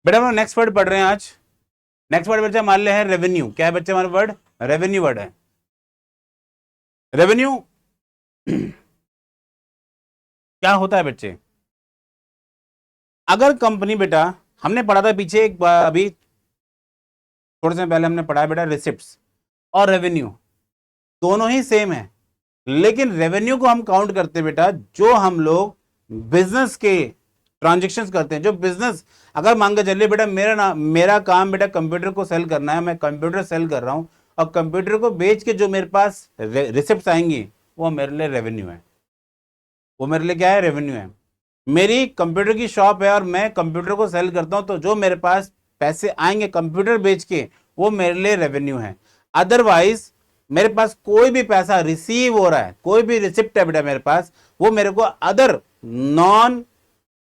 बेटा हम next word पढ़ रहे हैं आज। नेक्स्ट वर्ड बच्चा मान ले है रेवेन्यू। क्या है बच्चे हमारा वर्ड? रेवेन्यू वर्ड है। रेवेन्यू क्या होता है बच्चे? अगर कंपनी, बेटा हमने पढ़ा था पीछे एक अभी थोड़े समय पहले हमने पढ़ा है बेटा, रिसिप्ट्स और रेवेन्यू दोनों ही सेम है, लेकिन रेवेन्यू को हम काउंट करते हैं बेटा जो हम लोग बिजनेस के ट्रांजेक्शन्स करते हैं। जो बिजनेस, अगर मान के चलिए बेटा मेरा काम बेटा कंप्यूटर को सेल करना है, मैं कंप्यूटर सेल कर रहा हूं और कंप्यूटर को बेच के जो मेरे पास रिसिप्ट्स आएंगी वो मेरे लिए रेवेन्यू है। वो मेरे लिए क्या है? रेवेन्यू है। मेरी कंप्यूटर की शॉप है और मैं कंप्यूटर को सेल करता हूं, तो जो मेरे पास पैसे आएंगे कंप्यूटर बेच के वो मेरे लिए रेवेन्यू है। अदरवाइज मेरे पास कोई भी पैसा रिसीव हो रहा है, कोई भी रिसिप्ट है बेटा मेरे पास, वो मेरे को अदर नॉन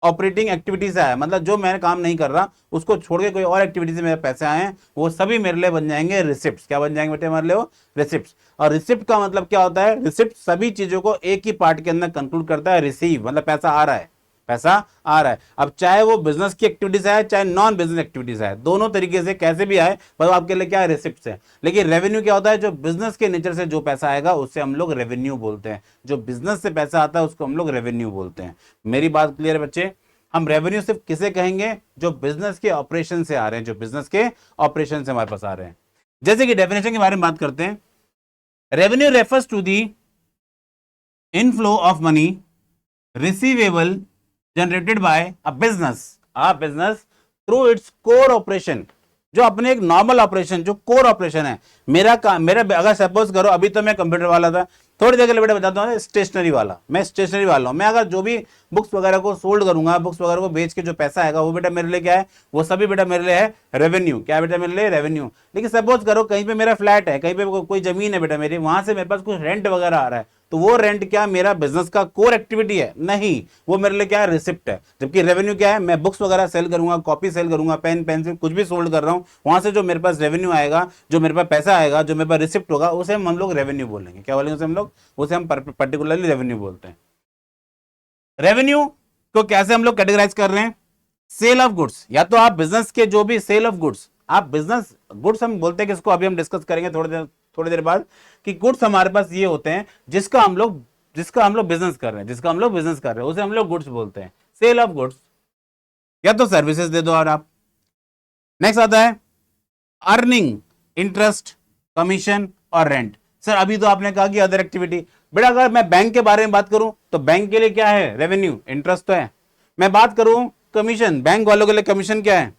ऑपरेटिंग एक्टिविटी से आया, मतलब जो मैं काम नहीं कर रहा उसको छोड़ के कोई और एक्टिविटी से मेरे पैसे आए हैं, वो सभी मेरे लिए बन जाएंगे रिसिप्ट्स। क्या बन जाएंगे बेटे हमारे लिए? वो रिसिप्ट्स। और रिसिप्ट का मतलब क्या होता है? रिसिप्ट सभी चीजों को एक ही पार्ट के अंदर कंक्लूड करता है, रिसीव मतलब पैसा आ रहा है, पैसा आ रहा है। अब चाहे वो बिजनेस की एक्टिविटीज आए चाहे नॉन बिजनेस एक्टिविटीज आए, दोनों तरीके से कैसे भी आए, पर आपके लिए क्या है? रिसिप्ट है। लेकिन रेवेन्यू क्या होता है? जो बिजनेस के नेचर से जो पैसा आएगा उससे हम लोग रेवेन्यू बोलते हैं। जो बिजनेस से पैसा आता है उसको हम लोग रेवेन्यू बोलते हैं। मेरी बात क्लियर है बच्चे? हम रेवेन्यू सिर्फ किसे कहेंगे? जो बिजनेस के ऑपरेशन से आ रहे हैं, जो बिजनेस के ऑपरेशन से हमारे पास आ रहे हैं। जैसे कि डेफिनेशन के बारे में बात करते हैं, revenue refers to the inflow of money receivable generated by a business through its core operation. जो अपने एक नॉर्मल ऑपरेशन, जो कोर ऑपरेशन है, मेरा अगर सपोज करो अभी तो मैं कंप्यूटर वाला था, थोड़ी देर के लिए बेटा बताता हूँ स्टेशनरी वाला, मैं स्टेशनरी वाला हूँ। मैं अगर जो भी बुक्स वगैरह को सोल्ड करूंगा, बुक्स वगैरह को बेच के जो पैसा आएगा वो बेटा मेरे लिए क्या है? वो सभी बेटा मेरे लिए है रेवेन्यू। क्या बेटा मेरे लिए? रेवेन्यू। लेकिन सपोज करो कहीं पे मेरा फ्लैट है, कहीं पे कोई जमीन है बेटा मेरी, वहां से मेरे पास कुछ रेंट वगैरह आ रहा है, तो वो रेंट क्या मेरा बिजनेस का कोर एक्टिविटी है? नहीं, वो मेरे लिए क्या है? रिसिप्ट है। जबकि रेवेन्यू क्या है? मैं बुक्स वगैरह सेल करूंगा, कॉपी सेल करूंगा, पेन पेंसिल कुछ भी सोल्ड कर रहा हूं, वहां से जो मेरे पास रेवेन्यू आएगा, जो मेरे पास पैसा आएगा, जो मेरे पास रिसिप्ट होगा, उसे हम लोग रेवेन्यू बोलेंगे। क्या बोलेंगे उसे हम लोग? उसे हम पर्टिकुलरली रेवेन्यू बोलते हैं। रेवेन्यू को कैसे हम लोग कैटेगराइज कर रहे हैं? सेल ऑफ गुड्स, या तो आप बिजनेस के जो भी सेल ऑफ गुड्स, आप बिजनेस गुड्स हम बोलते हैं किसको? अभी हम डिस्कस करेंगे थोड़ी देर बाद कि गुड्स हमारे पास ये होते हैं जिसका हम लोग बिजनेस कर रहे हैं, उसे हम लोग गुड्स बोलते हैं, सेल ऑफ गुड्स। या तो सर्विसेज दे दो और आप। नेक्स्ट आता है अर्निंग, इंटरेस्ट, कमीशन और रेंट। सर अभी तो आपने कहा कि अदर एक्टिविटी। बेटा अगर मैं बैंक के बारे में बात करूं तो बैंक के लिए क्या है? रेवेन्यू, इंटरेस्ट तो है। मैं बात करूं कमीशन, बैंक वालों के लिए कमीशन क्या है?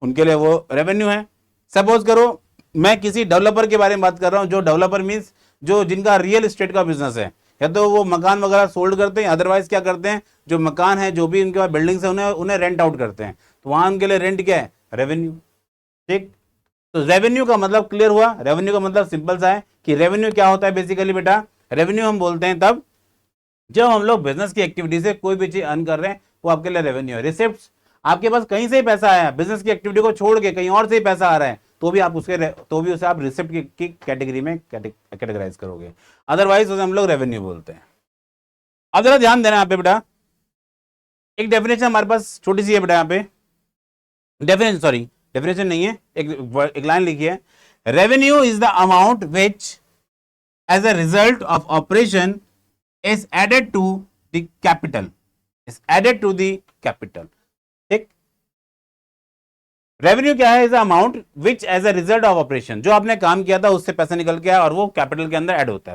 उनके लिए वो रेवेन्यू है। सपोज करो मैं किसी डेवलपर के बारे में बात कर रहा हूं, जो डेवलपर मींस जो जिनका रियल एस्टेट का बिजनेस है, या तो वो मकान वगैरह सोल्ड करते हैं, अदरवाइज क्या करते हैं, जो मकान है, जो भी उनके पास बिल्डिंग्स है, उन्हें रेंट आउट करते हैं, तो वहां उनके लिए रेंट क्या है? रेवेन्यू। ठीक, तो रेवेन्यू का मतलब क्लियर हुआ। रेवेन्यू का मतलब सिंपल सा है कि रेवेन्यू क्या होता है बेसिकली बेटा? रेवेन्यू हम बोलते हैं तब जब हम लोग बिजनेस की एक्टिविटी से कोई भी चीज अर्न कर रहे हैं, वो आपके लिए रेवेन्यू है। रिसिप्ट्स, आपके पास कहीं से ही पैसा आया, बिजनेस की एक्टिविटी को छोड़ के कहीं और से ही पैसा आ रहा है, तो भी उसे आप रिसिप्ट की कैटेगरी में कैटेगराइज करोगे, अदरवाइज उसे हम लोग रेवेन्यू बोलते हैं। अब जरा ध्यान देना यहाँ पे बेटा, एक डेफिनेशन हमारे पास छोटी सी है बेटा, यहाँ पे डेफिनेशन नहीं है, एक लाइन लिखी है, revenue is the amount which as a result of operation is added to the capital, ठीक। रेवेन्यू क्या है? Is amount which as a result of operation, जो आपने काम किया था उससे पैसा निकल के आया और वो कैपिटल के अंदर ऐड होता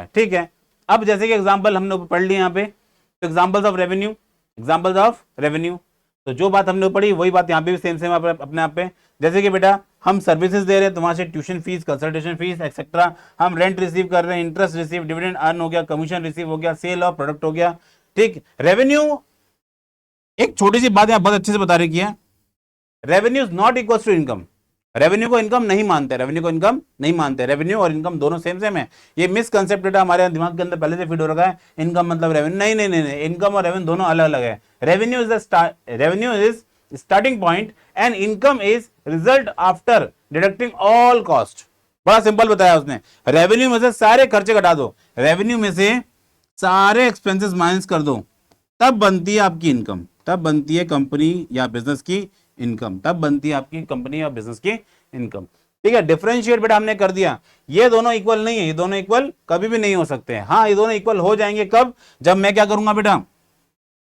है, ठीक है। अब जैसे कि एग्जांपल हमने पढ़ लिया यहाँ पे, तो एग्जांपल्स ऑफ रेवेन्यू, तो जो बात हमने पढ़ी वही बात यहाँ पे भी सेम अपने आप पे। जैसे कि बेटा हम सर्विसेज दे रहे हैं, तो वहां से tuition fees, consultation fees etcetera, हम रेंट रिसीव कर रहे हैं, इंटरेस्ट रिसीव, डिविडेंड अर्न हो गया, कमीशन रिसीव हो गया, सेल ऑफ प्रोडक्ट हो गया, ठीक। रेवेन्यू, एक छोटी सी बात यहां बहुत अच्छे से बता रही है, revenue is not equal to income. Revenue को इनकम नहीं मानते, रेवेन्यू और इनकम दोनों सेम है। ये मिसकंसेप्ट हमारे दिमाग के अंदर पहले से फिट हो रखा है, इनकम मतलब रेवेन्यू। नहीं, इनकम और रेवेन्यू दोनों अलग अलग है। Revenue is starting point and income is result after deducting all cost. बड़ा सिंपल बताया उसने, रेवेन्यू में से सारे खर्चे घटा दो, रेवेन्यू में से सारे एक्सपेंसेस माइनस कर दो, तब बनती है आपकी इनकम। तब बनती है कंपनी या बिजनेस की इनकम, तब बनती है आपकी कंपनी या बिजनेस की इनकम। ठीक है, डिफरेंशिएट बेटा हमने कर दिया। ये दोनों इक्वल नहीं है, ये दोनों इक्वल कभी भी नहीं हो सकते हैं। हाँ, ये दोनों इक्वल हो जाएंगे कब, जब मैं क्या करूंगा बेटा,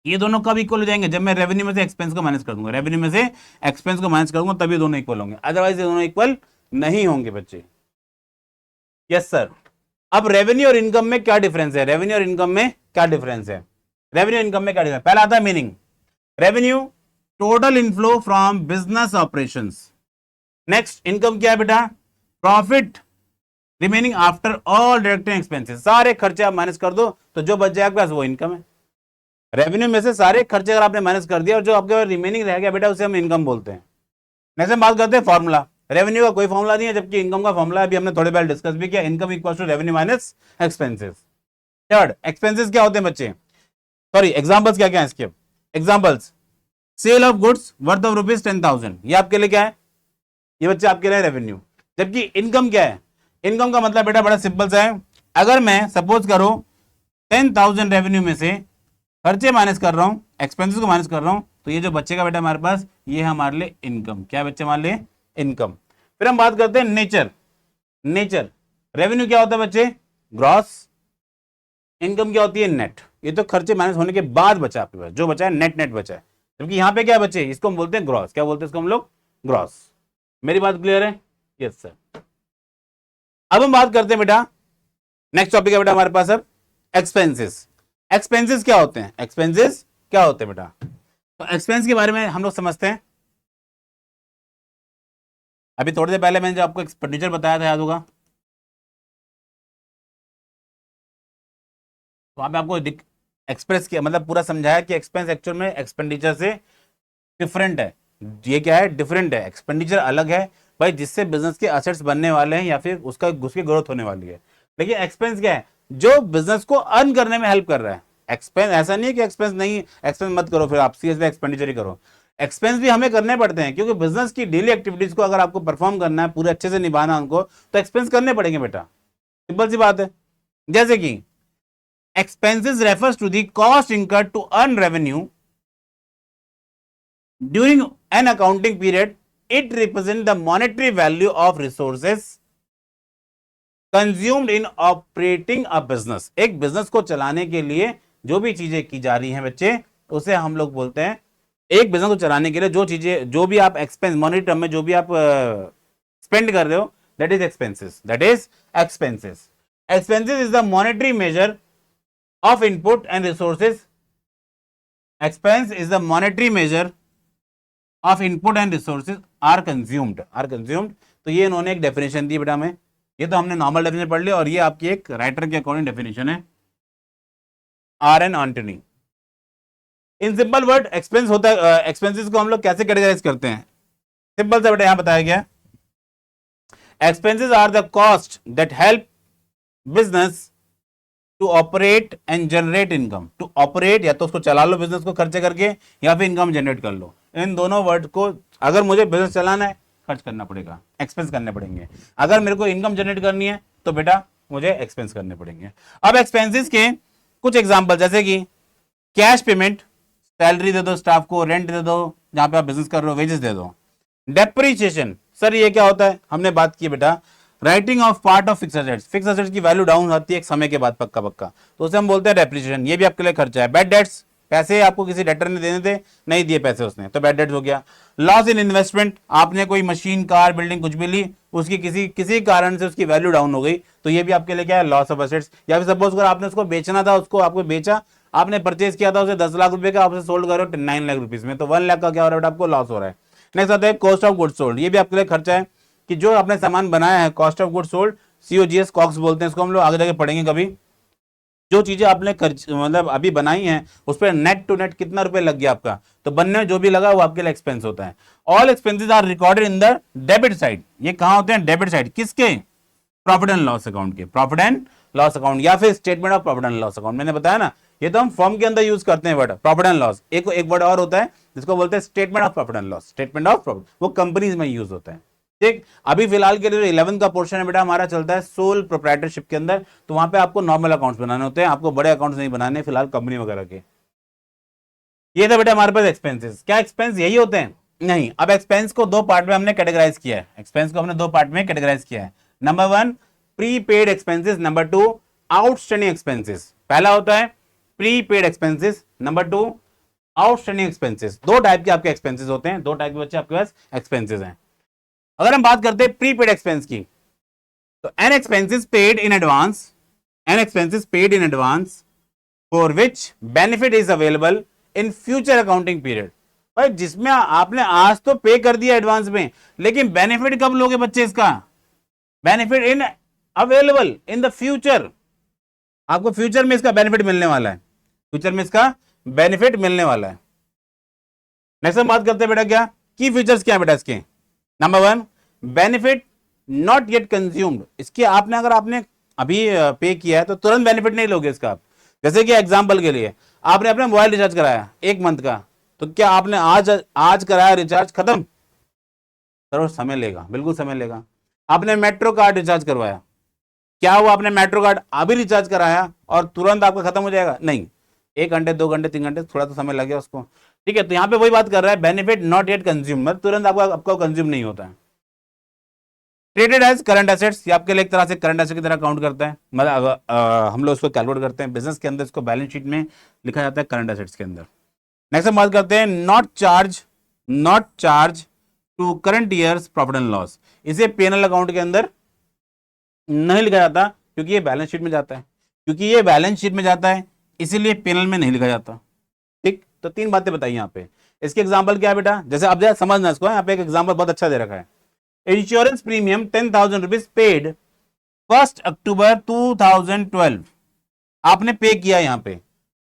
ये दोनों कब इक्वल हो जाएंगे, जब मैं रेवेन्यू में से एक्सपेंस को माइनस कर दूंगा, रेवेन्यू में से एक्सपेंस को माइनस कर दूंगा, तभी दोनों इक्वल होंगे, अदरवाइज ये दोनों इक्वल नहीं होंगे बच्चे। Yes sir. अब रेवेन्यू और इनकम में क्या डिफरेंस है, रेवेन्यू और इनकम में क्या डिफरेंस है, रेवेन्यू इनकम में क्या डिफरेंस, पहला आता है meaning. Revenue total inflow from business operations. Next income क्या है बेटा, profit remaining after all direct expenses, सारे खर्चे आप माइनस कर दो तो जो बच जाएगा वो इनकम है। रेवेन्यू में से सारे खर्चे अगर आपने माइनस कर दिया और जो आपके रिमेनिंग रह गया बेटा उसे हम इनकम बोलते हैं। नेक्स्ट बात करते हैं फॉर्मूला। रेवेन्यू का कोई फॉर्मूला नहीं है, जबकि इनकम का फॉर्मूला अभी हमने थोड़े पहले डिस्कस भी किया, income equal to revenue minus expenses. Third, expenses क्या होते हैं बच्चे, सॉरी एग्जांपल्स क्या क्या है इसके, examples sale of goods worth of ₹10,000, ये आपके लिए क्या है, ये बच्चे आपके लिए रेवेन्यू। जबकि इनकम क्या है, इनकम का मतलब बेटा बड़ा सिंपल सा है, अगर मैं सपोज करो 10,000 रेवेन्यू में से खर्चे माइनस कर रहा हूं, एक्सपेंसेस को माइनस कर रहा हूं, तो ये जो बच्चेगा बेटा हमारे पास, ये हमारे लिए इनकम। क्या बच्चे हमारे लिए इनकम। फिर हम बात करते हैं नेचर। नेचर रेवेन्यू क्या होता है बच्चे, ग्रॉस, इनकम क्या होती है, नेट। ये तो खर्चे माइनस होने के बाद बचा आपके पास, जो बचा है नेट नेट बचा है। जबकि यहां पे क्या बचे, इसको हम बोलते हैं ग्रॉस। क्या बोलते हैं इसको हम लोग, ग्रॉस। मेरी बात क्लियर है, यस सर। अब हम बात करते हैं बेटा, नेक्स्ट टॉपिक है बेटा हमारे पास अब एक्सपेंसेस। एक्सपेंसेस क्या होते हैं, एक्सपेंसेस क्या होते हैं बेटा, तो एक्सपेंस के बारे में हम लोग समझते हैं। अभी थोड़ी देर पहले मैंने जो आपको एक्सपेंडिचर बताया था, याद होगा, तो वहां पे आपको एक्सप्रेस किया, मतलब पूरा समझाया कि एक्सपेंस एक्चुअल में एक्सपेंडिचर से डिफरेंट है। ये क्या है, डिफरेंट है, एक्सपेंडिचर अलग है भाई, जिससे बिजनेस के असेट्स बनने वाले हैं या फिर उसकी ग्रोथ होने वाली है। लेकिन एक्सपेंस क्या है, जो बिजनेस को अर्न करने में हेल्प कर रहा है। एक्सपेंस ऐसा नहीं है कि एक्सपेंस नहीं, एक्सपेंस मत करो फिर आप सीरियसली एक्सपेंडिचर ही करो। एक्सपेंस भी हमें करने पड़ते हैं, क्योंकि बिजनेस की डेली एक्टिविटीज को अगर आपको परफॉर्म करना है, पूरे अच्छे से निभाना उनको, तो एक्सपेंस करने पड़ेंगे बेटा, सिंपल सी बात है। जैसे कि expenses refers to the cost incurred to earn revenue during an accounting period. It represents the monetary value of resources consumed in operating a business. एक बिजनेस को चलाने के लिए जो भी चीजें की जा रही हैं बच्चे, उसे हम लोग बोलते हैं, एक बिजनेस को चलाने के लिए जो चीजें, जो भी आप एक्सपेंस मॉनिटरी टर्म में जो भी आप स्पेंड कर रहे हो, that is expenses, that is expenses. Expenses is the monetary measure of input and resources. Expense is the monetary measure of input and resources are consumed. तो ये इन्होंने एक डेफिनेशन दी बेटा हमें, ये तो हमने नॉर्मल डेफिनेशन पढ़ लिया, और ये आपकी एक राइटर के अकॉर्डिंग डेफिनेशन है, R N Anthony. In simple word expense होता है, एक्सपेंसेस को हम लोग कैसे कैटेगराइज करते हैं, सिंपल सा बेटा यहां बताया गया, expenses are the cost that help business to operate and generate income. To operate, या तो उसको चला लो बिजनेस को खर्चे करके, या फिर इनकम जनरेट कर लो। इन दोनों वर्ड को, अगर मुझे बिजनेस चलाना है खर्च करना पड़ेगा, एक्सपेंस करने पड़ेंगे। अगर मेरे को इनकम जनरेट करनी है तो बेटा मुझे एक्सपेंस करने पड़ेंगे। अब एक्सपेंसेस के कुछ एग्जांपल, जैसे कि कैश पेमेंट, सैलरी दे दो स्टाफ को, रेंट दे दो जहां पे आप बिजनेस कर रहे हो, वेजेस दे दो। डेप्रीशिएशन, सर ये क्या होता है, हमने बात की बेटा, writing of part of fix assets. Fix assets की वैल्यू डाउन होती है एक समय के बाद पक्का पक्का, तो उसे हम बोलते हैं डेप्रिसिएशन, ये भी आपके लिए खर्चा है। बैड डेट्स, पैसे आपको किसी डेटर ने देने थे, नहीं दिए पैसे उसने, तो बैड डेट्स हो गया। लॉस इन इन्वेस्टमेंट, आपने कोई मशीन, कार, बिल्डिंग कुछ भी ली, उसकी किसी कारण से उसकी वैल्यू डाउन हो गई, तो ये भी आपके लिए क्या है, लॉस ऑफ एसेट्स। या फिर सपोज अगर आपने उसको बेचना था, उसको आपको बेचा, आपने परचेज किया था उसे 10 लाख रुपए का, आपसे सोल्ड करो 9 लाख रुपीज में, तो 1 लाख का क्या हो रहा है आपको, लॉस हो रहा है। नेक्स्ट आता है कॉस्ट ऑफ गुड्स सोल्ड, ये भी आपके लिए खर्चा है, कि जो आपने सामान बनाया है, cost of goods sold, COGS, COGS बोलते हैं इसको, हम लोग आगे जाके पढ़ेंगे कभी। जो चीजें आपने मतलब अभी बनाई हैं, उस पर नेट टू नेट कितना रुपए लग गया आपका, तो बनने में जो भी लगा वो आपके लिए एक्सपेंस होता है। All expenses are recorded in the debit side. ये कहां होते हैं, डेबिट साइड, किसके, प्रॉफिट एंड लॉस अकाउंट के, प्रॉफिट एंड लॉस अकाउंट, या फिर statement of profit and loss account. मैंने बताया ना, ये तो हम फॉर्म के अंदर यूज करते हैं वर्ड प्रॉफिट एंड लॉस। एक वर्ड और होता है जिसको बोलते हैं statement of profit and loss, statement of profit, वो कंपनीज में यूज होता है। ठीक, अभी फिलहाल के लिए 11 का पोर्शन है बेटा हमारा चलता है सोल प्रोप्राइटरशिप के अंदर, तो वहां पे आपको नॉर्मल अकाउंट्स बनाने होते हैं, आपको बड़े अकाउंट्स नहीं बनाने फिलहाल कंपनी वगैरह के। ये था बेटा हमारे पास एक्सपेंसेस। क्या एक्सपेंस यही होते हैं? नहीं। अब एक्सपेंस को दो पार्ट में हमने कैटेगराइज किया है। एक्सपेंस को हमने दो पार्ट में कैटेगराइज किया है। Number one pre paid expenses, number two outstanding expenses. पहला होता है pre paid expenses, number two outstanding expenses. दो टाइप के आपके एक्सपेंसेस होते हैं, दो टाइप के बच्चे आपके पास एक्सपेंसेस हैं। अगर हम बात करते हैं प्री पेड एक्सपेंस की, तो an expenses paid in advance, an expenses paid in advance for which benefit is available in future accounting period. भाई जिसमें आपने आज तो पे कर दिया एडवांस में, लेकिन बेनिफिट कब लोगे बच्चे इसका? Benefit in available in the future. आपको फ्यूचर में इसका बेनिफिट मिलने वाला है, फ्यूचर में इसका बेनिफिट मिलने वाला है। नेक्स्ट हम बात करते हैं बेटा क्या की फीचर्स क्या है बेटा इसके। Number one benefit not yet consumed. इसके आपने अगर आपने अभी पे किया है तो तुरंत बेनिफिट नहीं लोगे इसका आप। जैसे कि एग्जांपल के लिए आपने अपना मोबाइल रिचार्ज कराया 1 मंथ का, तो क्या आपने आज कराया रिचार्ज, खत्म? सर समय लेगा, बिल्कुल समय लेगा। आपने मेट्रो कार्ड रिचार्ज करवाया, क्या हुआ? आपने मेट्रो कार्ड अभी रिचार्ज कराया और तुरंत आपका खत्म हो जाएगा? नहीं, 1 घंटे 2 घंटे 3 घंटे थोड़ा तो समय लगेगा उसको। ठीक है, तो यहां पे वही बात कर रहा है बेनिफिट नॉट येट कंज्यूम, मतलब तुरंत आपका कंज्यूम नहीं होता है। ट्रेडेड एज करंट एसेट्स, ये आपके लिए एक तरह से करंट एसेट की तरह काउंट करता है, मतलब हम लोग उसको कैलकुलेट करते हैं बिजनेस के अंदर, इसको बैलेंस शीट में लिखा जाता है करंट एसेट्स के अंदर। नेक्स्ट हम बात करते हैं not charge to current year's profit and loss. इसे P&L अकाउंट के अंदर नहीं लिखा जाता क्योंकि ये बैलेंस शीट में जाता है, क्योंकि ये बैलेंस शीट में जाता है इसीलिए P&L में नहीं लिखा जाता। ठीक, तो 3 बातें बताई यहाँ पे। इसके एग्जाम्पल क्या है बेटा, जैसे अब जरा समझना इसको, यहाँ पे एक एग्जाम्पल बहुत अच्छा दे रखा है। इंश्योरेंस प्रीमियम 10,000 रुपीज पेड 1 अक्टूबर 2012। आपने पे किया यहाँ पे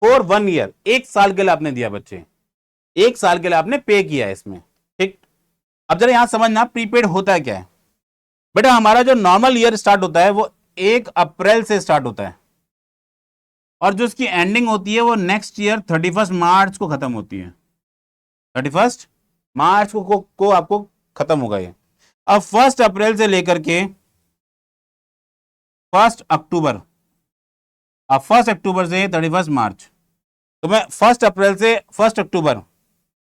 फॉर 1 ईयर, 1 साल के लिए आपने दिया बच्चे, 1 साल के लिए आपने पे किया है इसमें। ठीक, अब जरा यहां समझना प्रीपेड होता है क्या है बेटा। हमारा जो नॉर्मल ईयर स्टार्ट होता है वो 1 अप्रैल से स्टार्ट होता है और जो उसकी एंडिंग होती है वो नेक्स्ट ईयर 31 मार्च को खत्म होती है। 31 मार्च को आपको खत्म होगा ये। अब 1 अप्रैल से लेकर के 1 अक्टूबर, अब 1 अक्टूबर से 31 मार्च, तो मैं 1 अप्रैल से 1 अक्टूबर,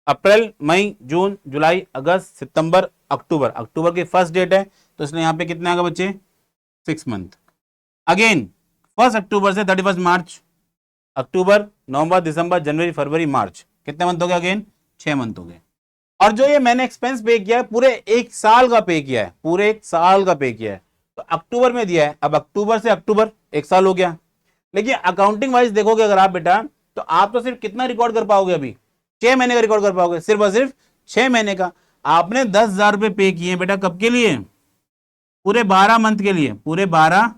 अप्रैल मई जून जुलाई अगस्त सितंबर अक्टूबर, अक्टूबर की फर्स्ट डेट है तो इसलिए यहां पे कितने आ गए बच्चे? 6 मंथ। अगेन 1 अक्टूबर से 31 मार्च, अक्टूबर नवंबर दिसंबर जनवरी फरवरी मार्च, कितने मंथ हो गए? अगेन 6 मंथ हो गए। और जो ये मैंने एक्सपेंस पे किया है पूरे 1 साल का पे किया है, पूरे 1 साल का पे किया है, तो अक्टूबर में दिया है। अब अक्टूबर से अक्टूबर 1 साल हो गया, लेकिन अकाउंटिंग वाइज देखोगे अगर आप बेटा, तो आप तो सिर्फ कितना रिकॉर्ड कर पाओगे? अभी 6 महीने का रिकॉर्ड कर पाओगे, सिर्फ और सिर्फ 6 महीने का। आपने 10,000 रुपए पे किए बेटा, कब के लिए? पूरे 12 मंथ के लिए, पूरे 12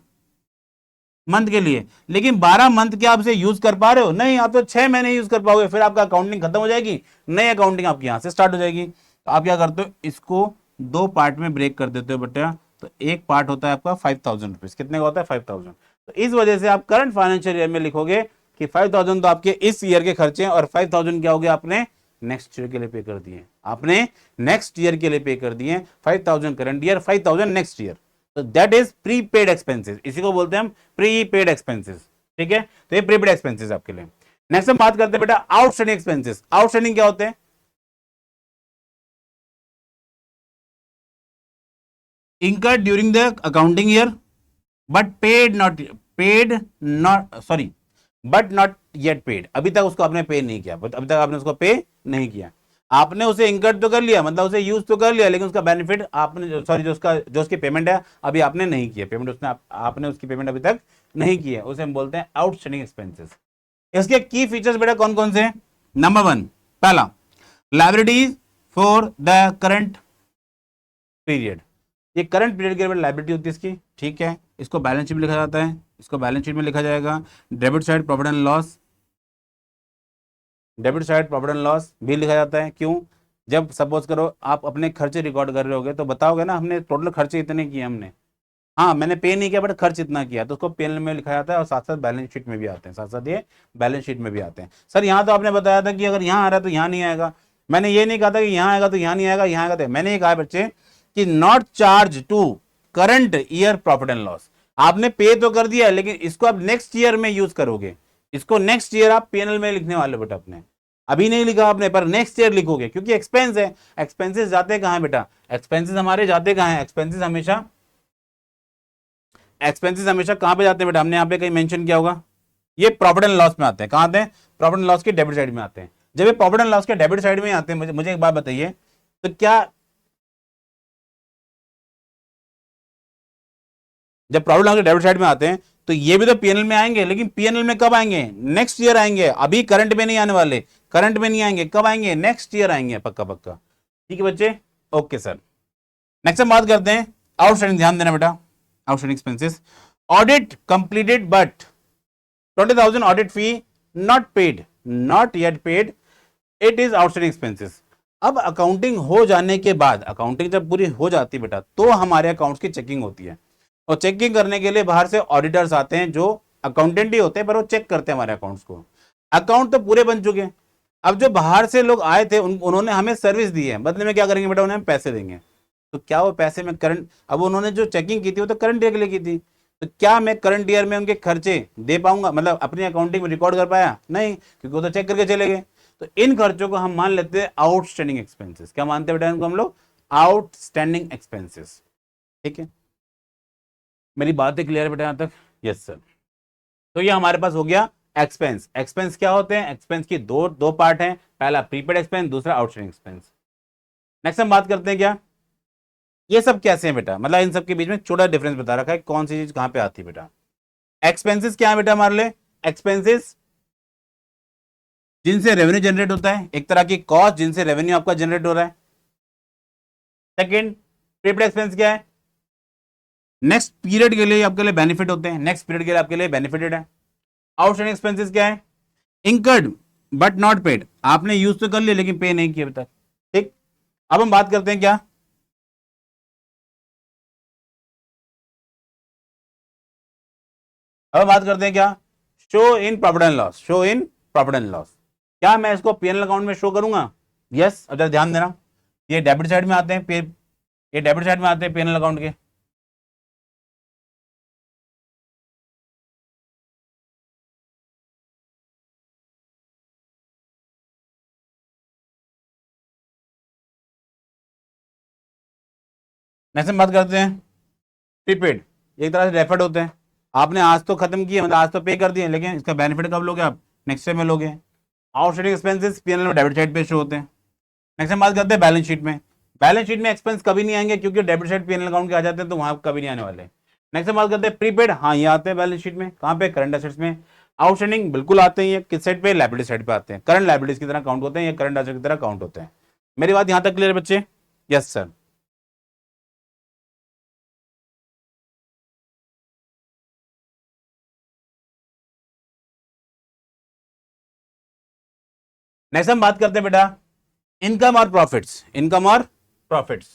मंथ के लिए। लेकिन 12 मंथ के आप इसे यूज कर पा रहे हो? नहीं, आप तो 6 महीने यूज कर पाओगे, फिर आपका अकाउंटिंग खत्म हो जाएगी, नई अकाउंटिंग आपकी यहां से स्टार्ट हो जाएगी। तो आप क्या करते हो, इसको 2 पार्ट में ब्रेक कर देते हो बेटा। तो एक पार्ट होता है आपका 5,000 रुपीज, कितने का होता है? 5,000। तो इस वजह से आप करंट फाइनेंशियल ईयर में लिखोगे कि 5,000 तो आपके इस ईयर के खर्चे हैं और 5,000 क्या हो गया? आपने नेक्स्ट ईयर के लिए पे कर दिए, आपने नेक्स्ट ईयर के लिए पे कर दिए। 5,000 करंट ईयर, 5,000 नेक्स्ट ईयर। तो दैट इज प्रीपेड एक्सपेंसेस, इसी को बोलते हैं हम प्रीपेड एक्सपेंसेस। ठीक है, तो ये प्रीपेड एक्सपेंसेस आपके लिए। नेक्स्ट हम बात करते हैं बेटा आउटस्टैंडिंग एक्सपेंसेस। आउटस्टैंडिंग क्या होते हैं? incurred during the accounting year but not yet paid। अभी तक उसको आपने पे नहीं किया, अभी तक आपने उसको पे नहीं किया। आपने उसे इंकर्ड तो कर लिया, मतलब उसे यूज तो कर लिया, लेकिन उसका बेनिफिट आपने सॉरी जो उसकी पेमेंट है अभी आपने नहीं किया, पेमेंट उसने आपने उसकी पेमेंट अभी तक नहीं की है, उसे हम बोलते हैं आउटस्टैंडिंग एक्सपेंसेस। इसके की फीचर्स बेटा कौन कौन से? नंबर 1, पहला liabilities for the current period. ये करंट पीरियड की लायबिलिटी होती है इसकी। ठीक है, इसको बैलेंस शीट में लिखा जाता है, इसको बैलेंस शीट में लिखा जाएगा। Debit side profit and loss, debit side profit and loss भी लिखा जाता है। क्यों? जब सपोज करो आप अपने खर्चे रिकॉर्ड कर रहे होगे तो बताओगे ना हमने टोटल खर्चे इतने किए हमने, हाँ मैंने पे नहीं किया बट खर्च इतना किया, तो उसको P&L में लिखा जाता है और साथ साथ बैलेंस शीट में भी आते हैं, साथ साथ ये बैलेंस शीट में भी आते हैं। सर यहाँ तो आपने बताया था कि अगर यहाँ आ रहा है तो यहाँ नहीं आएगा। मैंने ये नहीं कहा था कि यहाँ आएगा तो यहाँ नहीं आएगा, यहाँ आएगा तो मैंने ये कहा बच्चे कि not charge to current year profit and loss. आपने पे तो कर दिया लेकिन इसको आप नेक्स्ट ईयर में यूज करोगे, इसको नेक्स्ट ईयर आप P&L में लिखने वाले बेटा अपने। अभी नहीं लिखा आपने, पर नेक्स्ट ईयर लिखोगे, क्योंकि एक्सपेंस है। एक्सपेंसेस जाते कहां है बेटा, एक्सपेंसेस हमारे जाते कहां है, एक्सपेंसेस हमेशा कहां पे जाते हैं बेटा, हमने यहाँ पे कहीं मेंशन किया होगा, ये प्रॉफिट एंड लॉस में आते हैं। कहां आते हैं, प्रॉफिट एंड लॉस के डेबिट साइड में आते हैं। जब ये प्रॉफिट एंड लॉस के डेबिट साइड में आते हैं, मुझे एक बात बताइए, तो क्या जब प्रॉफिट लॉस के डेबिट साइड में आते हैं तो ये भी तो पीएनएल में आएंगे, लेकिन पीएनएल में कब आएंगे, नेक्स्ट ईयर आएंगे, अभी करंट में नहीं आने वाले, करंट में नहीं आएंगे, कब आएंगे, नेक्स्ट ईयर आएंगे, पक्का पक्का। ठीक है बच्चे, ओके सर। नेक्स्ट हम बात करते हैं आउटस्टैंडिंग, ध्यान देना बेटा, outstanding expenses. Audit completed but 20,000 audit fee not paid, not yet paid, it is outstanding expenses. अब अकाउंटिंग हो जाने के बाद, अकाउंटिंग जब पूरी हो जाती है बेटा, तो हमारे अकाउंट्स की चेकिंग होती है, और चेकिंग करने के लिए बाहर से ऑडिटर्स आते हैं, जो अकाउंटेंट ही होते हैं, पर वो चेक करते हैं हमारे अकाउंट्स को। अकाउंट तो पूरे बन चुके हैं, अब जो बाहर से लोग आए थे उन्होंने हमें सर्विस दी है, बदले में क्या करेंगे बेटा, उन्हें हम पैसे देंगे। तो क्या वो पैसे में करंट, अब उन्होंने जो चेकिंग की थी वो तो करंट ईयर के लिए की थी, तो क्या मैं करंट ईयर में उनके खर्चे दे पाऊंगा, मतलब अपनी अकाउंटिंग में रिकॉर्ड कर पाया, नहीं, क्योंकि वो तो चेक करके चले गए। तो इन खर्चों को हम मान लेते हैं आउटस्टैंडिंग एक्सपेंसेस। क्या मानते हैं बेटा इनको हम लोग, आउटस्टैंडिंग एक्सपेंसेस। ठीक है, मेरी बात है क्लियर है बेटा यहां तक, यस सर। तो ये हमारे पास हो गया एक्सपेंस। एक्सपेंस क्या होते हैं, एक्सपेंस की दो दो पार्ट हैं, पहला प्रीपेड एक्सपेंस, दूसरा आउटस्टैंडिंग एक्सपेंस। नेक्स्ट हम बात करते हैं क्या, ये सब कैसे हैं बेटा, मतलब इन सब के बीच में छोटा डिफरेंस बता रखा है, कौन सी चीज कहां पे आती है बेटा। एक्सपेंसेस क्या है बेटा हमारे लिए, एक्सपेंसेस जिनसे रेवेन्यू जनरेट होता है, एक तरह की कॉस्ट जिनसे रेवेन्यू आपका जनरेट हो रहा है। सेकंड, प्रीपेड एक्सपेंस क्या है, नेक्स्ट पीरियड के लिए आपके लिए बेनिफिट होते हैं, नेक्स्ट पीरियड के लिए आपके लिए बेनिफिटेड है। आउटस्टैंडिंग एक्सपेंसेस क्या है, इंकर्ड बट नॉट पेड, आपने यूज तो कर लिया लेकिन पे नहीं किया अभी तक। ठीक, अब हम बात करते हैं क्या, अब बात करते हैं क्या, show in profit and loss, show in profit and loss. क्या मैं इसको पीएनएल अकाउंट में शो करूंगा, यस। अब ध्यान देना, ये डेबिट साइड में आते हैं, ये डेबिट साइड में आते हैं पीएनएल अकाउंट के। नेक्स्ट हम बात करते हैं प्रीपेड, एक तरह से रेफर्ड होते हैं, आपने आज तो खत्म किए, मतलब आज तो पे कर दिए, लेकिन इसका बेनिफिट कब लोगे आप, नेक्स्ट टाइम में लोगे। आउटस्टैंडिंग एक्सपेंसेस पीएनएल में डेबिट साइड पे शो होते हैं। नेक्स्ट हम बात करते हैं बैलेंस शीट में, बैलेंस शीट में एक्सपेंस कभी नहीं आएंगे, क्योंकि डेबिट साइड पीएनएल अकाउंट के आ जाते हैं, तो वहां कभी नहीं आने वाले। नेक्स्ट हम बात करते हैं प्रीपेड, हाँ ये आते हैं बैलेंस शीट में, कहां पे, करंट एसेट्स में। आउटस्टैंडिंग बिल्कुल आते हैं, ये किस साइड पे, लायबिलिटी साइड पे आते हैं, करंट लायबिलिटीज की तरह काउंट होते हैं, ये करंट एसेट की तरह काउंट होते हैं। मेरी बात यहां तक क्लियर है बच्चे, यस सर। नेक्स्ट हम बात करते हैं बेटा इनकम और प्रॉफिट्स, इनकम और प्रॉफिट्स।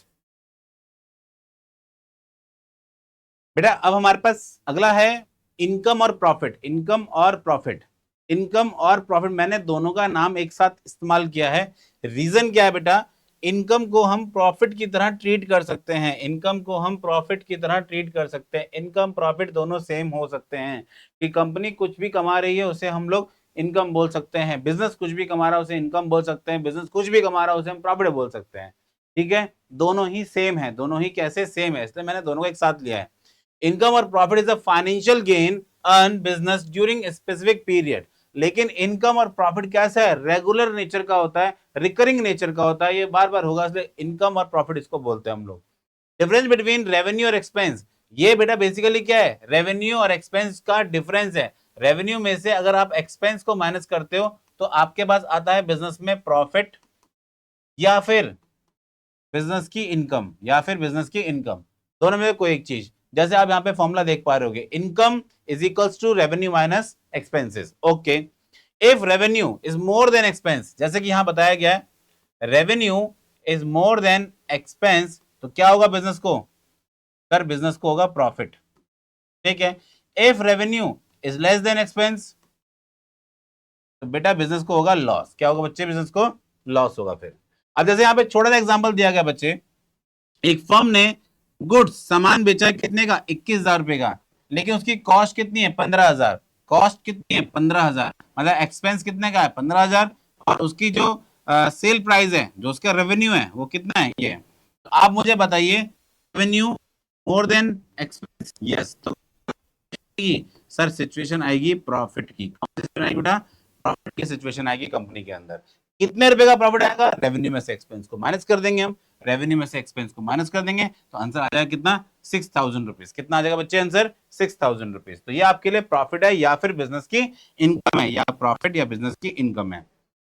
बेटा अब हमारे पास अगला है इनकम और प्रॉफिट, इनकम और प्रॉफिट। इनकम और प्रॉफिट मैंने दोनों का नाम एक साथ इस्तेमाल किया है, रीजन क्या है बेटा, इनकम को हम प्रॉफिट की तरह ट्रीट कर सकते हैं, इनकम को हम प्रॉफिट की तरह ट्रीट कर सकते हैं, इनकम प्रॉफिट दोनों सेम हो सकते हैं, कि कंपनी कुछ भी कमा रही है उसे हम लोग इनकम बोल सकते हैं, बिजनेस कुछ भी कमा रहा है उसे इनकम बोल सकते हैं, बिजनेस कुछ भी कमा रहा है उसे हम प्रॉफिट बोल सकते हैं। ठीक है, दोनों ही सेम है, दोनों ही कैसे सेम है, इसलिए मैंने दोनों को एक साथ लिया है। इनकम और profit is a financial gain earn business during specific period, लेकिन इनकम और प्रॉफिट कैसा है, रेगुलर नेचर का होता है, रिकरिंग नेचर का होता है, ये बार बार होगा, इसलिए इनकम और प्रॉफिट इसको बोलते हैं हम लोग। डिफरेंस बिटवीन रेवेन्यू और एक्सपेंस, ये बेटा बेसिकली क्या है, रेवेन्यू और एक्सपेंस का डिफरेंस है। रेवेन्यू में से अगर आप एक्सपेंस को माइनस करते हो तो आपके पास आता है बिजनेस में प्रॉफिट, या फिर बिजनेस की इनकम, या फिर बिजनेस की इनकम, दोनों में कोई एक चीज। जैसे आप यहाँ पे फॉर्मूला देख पा रहे होगे, income is equals to revenue minus expenses. Okay, if revenue is more than expense, जैसे कि यहां बताया गया है revenue is more than expense, तो क्या होगा बिजनेस को, सर बिजनेस को होगा प्रॉफिट। ठीक है, if revenue is less than expense, तो बेटा बिजनेस को होगा लॉस। क्या होगा बच्चे, बिजनेस को लॉस होगा। फिर अब जैसे यहाँ पे छोटा सा एग्जांपल दिया गया बच्चे, एक फर्म ने गुड्स सामान बेचा है कितने का, 21,000 रुपए का, लेकिन उसकी कॉस्ट कितनी है, 15,000, कॉस्ट कितनी है 15,000, मतलब एक्सपेंस कितने का है 15,000, और उसकी जो सेल प्राइस है, जो उसका रेवेन्यू है, वो कितना है, ये है। तो आप मुझे बताइए, रेवेन्यू मोर देन एक्सपेंस, यस, तो सर सिचुएशन आएगी प्रॉफिट की। कौन सी सिचुएशन आएगी बेटा? प्रॉफिट की सिचुएशन आएगी कंपनी के अंदर। कितने रुपए का प्रॉफिट आएगा? रेवेन्यू में से एक्सपेंस को माइनस कर देंगे हम, रेवेन्यू में से एक्सपेंस को माइनस कर देंगे, तो आंसर आ जाएगा कितना? 6,000 रुपीज। कितना आ जाएगा बच्चे आंसर? 6,000 रुपीज। तो ये आपके लिए प्रॉफिट है या फिर बिजनेस की इनकम है, या प्रॉफिट या बिजनेस की इनकम है।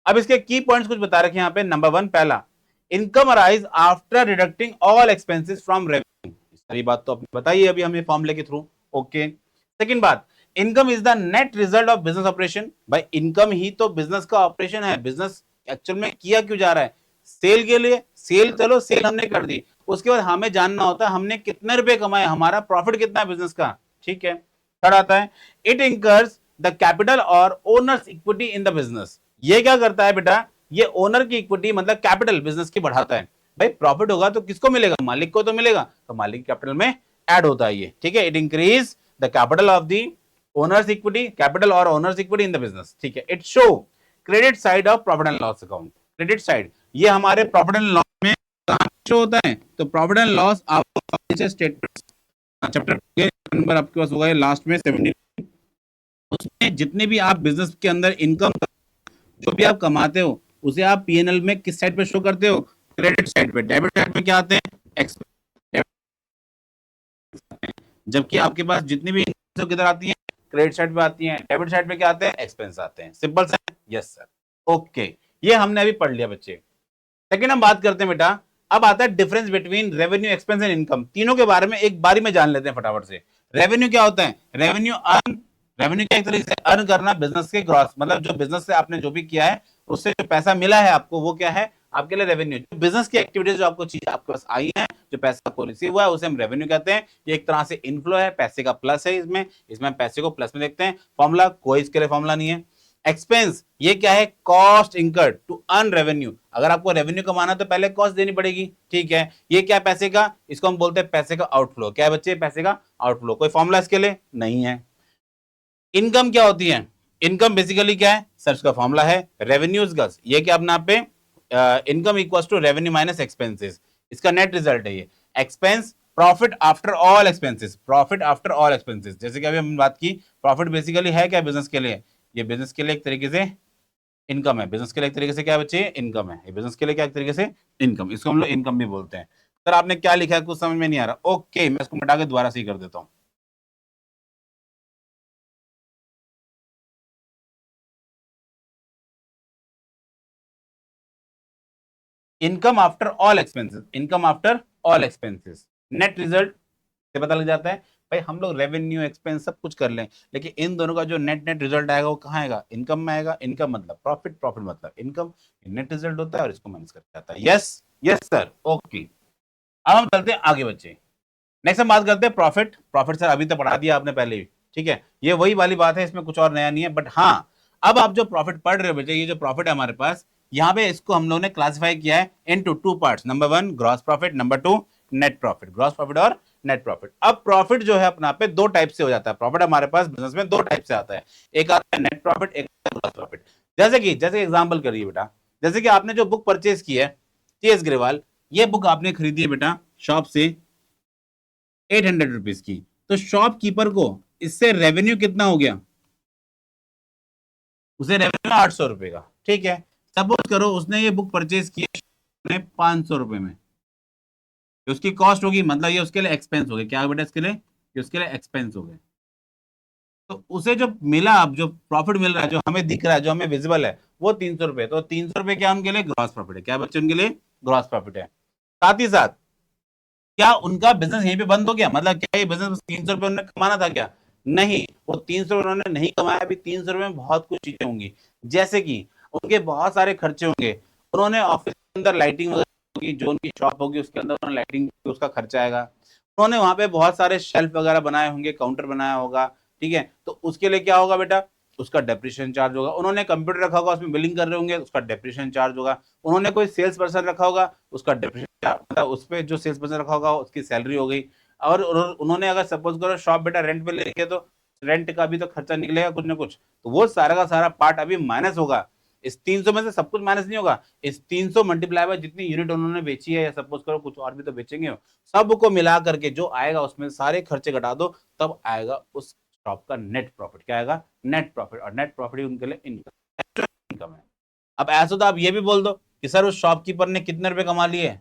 अब इसके की पॉइंट्स कुछ बता रखे हैं यहाँ पे। नंबर 1, पहला, income arise after deducting all expenses from revenue. सारी बात तो आपने बताई है अभी हमें फॉर्मूले के थ्रू। ओके। सेकंड बात, income is the net result of business operation. भाई इनकम ही तो बिजनेस का ऑपरेशन है। बिजनेस एक्चुअल में किया क्यों जा रहा है? सेल के लिए। सेल, चलो सेल हमने कर दी, उसके बाद हमें जानना होता है हमने कितने रुपए कमाए, हमारा प्रॉफिट कितना है बिजनेस का। ठीक है। थर्ड आता है, इट इंकर्स द कैपिटल और owners equity in the business. ये क्या करता है बेटा? ये ओनर की इक्विटी मतलब कैपिटल बिजनेस की बढ़ाता है। भाई प्रॉफिट होगा तो किसको मिलेगा? मालिक को तो मिलेगा, तो मालिक कैपिटल में ऐड होता है ये। ठीक है। It increase the capital of the owners equity, capital और owners equity in the business. ठीक है। It show credit side of profit and loss account. Credit side ये हमारे प्रॉफिट एंड लॉस में शो होता है। तो profit and loss statement chapter number आपके पास होगा लास्ट में 17, उसमें जितने भी आप बिजनेस के अंदर इनकम जो भी आप कमाते हो उसे आप पीएनएल में किस साइड पे शो करते हो? क्रेडिट साइड पे। डेबिट साइड पे क्या आते हैं? एक्सपेंस। जबकि आपके पास जितनी भी इनकम किधर आती है? क्रेडिट साइड पे आती है। डेबिट साइड पे क्या आते हैं? एक्सपेंस आते हैं। सिंपल सा। Yes sir. ओके, ये हमने अभी पढ़ लिया बच्चे। सेकंड हम बात करते हैं बेटा, अब आता है difference between revenue, expense and income. तीनों के बारे में एक बारी में जान लेते हैं फटाफट से। रेवेन्यू क्या होता है? रेवेन्यू अर्न, रेवेन्यू क्या एक तरीके से अर्न करना बिजनेस के ग्रॉस, मतलब जो बिजनेस से आपने जो भी किया है उससे जो पैसा मिला है आपको, वो क्या है आपके लिए? रेवेन्यू। जो बिजनेस की एक्टिविटीज जो आपको चीज आपके पास आई है, जो पैसा आपको रिसीव हुआ है, उसे हम रेवेन्यू कहते हैं। ये एक तरह से इनफ्लो है, पैसे का प्लस है इसमें। इसमें हम पैसे को प्लस में देखते हैं। फॉर्मूला कोई इसके लिए फॉर्मूला नहीं है। एक्सपेंस ये क्या है? Cost incurred to earn revenue. अगर आपको रेवेन्यू कमाना तो पहले कॉस्ट देनी पड़ेगी। ठीक है। ये क्या पैसे का? इसको हम बोलते हैं पैसे का आउटफ्लो। क्या है बच्चे? पैसे का आउटफ्लो। कोई फॉर्मूला इसके लिए नहीं है। इनकम क्या होती है? इनकम बेसिकली क्या है सर? इसका फॉर्मूला है रेवेन्यूज गस। ये क्या अपना पे income equals to revenue minus expenses. इसका नेट रिजल्ट है ये। Expense profit after all expenses, profit after all expenses. जैसे कि अभी हमने बात की, प्रॉफिट बेसिकली है क्या बिजनेस के लिए? ये बिजनेस के लिए एक तरीके से इनकम है। बिजनेस के लिए एक तरीके से क्या है बच्चे? इनकम है। ये बिजनेस के लिए क्या एक तरीके से इनकम, इसको हम लोग इनकम भी बोलते हैं। सर आपने क्या लिखा है? कुछ समझ में नहीं आ रहा। ओके, मैं इसको मिटा के दोबारा सही कर देता हूं। Income after all expenses, income after all expenses, net result से पता लग जाता है। भाई हम लोग रेवेन्यू एक्सपेंस सब कुछ कर लें, लेकिन इन दोनों का जो नेट नेट रिजल्ट आएगा वो कहाँ आएगा? इनकम में आएगा। इनकम मतलब प्रॉफिट, प्रॉफिट मतलब इनकम। नेट रिजल्ट होता है और इसको माइनस कर जाता है। Yes, yes sir. ओके, अब हम चलते हैं आगे बच्चे। नेक्स्ट हम बात करते हैं प्रॉफिट। प्रॉफिट सर अभी तो पढ़ा दिया आपने पहले ही। ठीक है, ये वही वाली बात है, इसमें कुछ और नया नहीं है। बट हाँ, अब आप जो प्रॉफिट पढ़ रहे हो बच्चे, ये जो प्रॉफिट है हमारे पास, यहाँ पे इसको हम लोगों ने क्लासिफाई किया है into two parts. Number 1 gross profit, number 2 net profit. Gross profit और नेट प्रॉफिट। अब प्रॉफिट जो है अपना पे दो टाइप से हो जाता है। प्रॉफिट हमारे पास बिजनेस में दो टाइप से आता है। एक आता है नेट प्रॉफिट, एक आता है ग्रॉस प्रॉफिट। जैसे एग्जाम्पल करिए बेटा, जैसे कि आपने जो बुक परचेज की है टीएस ग्रेवाल, ये बुक आपने खरीदी है बेटा शॉप से 800 रुपीज की। तो शॉपकीपर को इससे रेवेन्यू कितना हो गया? उसे रेवेन्यू 800 रुपए का। ठीक है। सपोज करो उसने ये बुक परचेज की 500 रुपए में, तो उसकी कॉस्ट होगी, मतलब ये उसके लिए एक्सपेंस हो गए। क्या बेटा इसके लिए? ये उसके लिए एक्सपेंस हो गए। तो उसे जो मिला, अब जो प्रॉफिट मिल रहा है, जो हमें दिख रहा है, जो हमें विजिबल है, वो 300 रुपए। तो 300 रुपए क्या उनके लिए? ग्रॉस प्रॉफिट है। क्या बच्चे उनके लिए? ग्रॉस प्रॉफिट है। साथ ही साथ क्या उनका बिजनेस यहीं पे बंद हो गया? मतलब क्या ये बिजनेस 300 रुपए उन्होंने कमाना था क्या? नहीं, वो 300 उन्होंने नहीं कमाया। अभी 300 रुपए में बहुत कुछ चीजें होंगी, जैसे कि उनके बहुत सारे खर्चे होंगे। उन्होंने ऑफिस के अंदर लाइटिंग वगैरह होगी, जो उनकी शॉप होगी उसके अंदर उन्होंने लाइटिंग, उसका खर्चा आएगा। उन्होंने वहां पे बहुत सारे शेल्फ वगैरह बनाए होंगे, काउंटर बनाया होगा। ठीक है, तो उसके लिए क्या होगा बेटा? उसका डेप्रिसिएशन चार्ज होगा। उन्होंने कंप्यूटर रखा होगा, उसमें बिलिंग कर रहे होंगे, उसका डेप्रिसिएशन चार्ज होगा। उन्होंने कोई सेल्स पर्सन रखा होगा, उसका डेप्रिसिएशन, मतलब उस पर जो सेल्स पर्सन रखा होगा उसकी सैलरी हो गई। और उन्होंने अगर सपोज करो शॉप बेटा रेंट पे लेके, तो रेंट का भी तो खर्चा निकलेगा कुछ ना कुछ। तो वो सारा का सारा पार्ट अभी माइनस होगा। इस 300 में से सब कुछ माइनस नहीं होगा, इस 300 मल्टीप्लाई बाय जितनी यूनिट उन्होंने बेची है, या सपोज करो कुछ और भी तो बेचेंगे, सबको मिला करके जो आएगा उसमें सारे खर्चे घटा दो, तब आएगा उस शॉप का नेट प्रॉफिट। क्या आएगा? Net profit. और नेट प्रॉफिट उनके लिए इनकम है। अब ऐसा तो आप ये भी बोल दो कि सर उस शॉपकीपर ने कितने रुपए कमा लिए?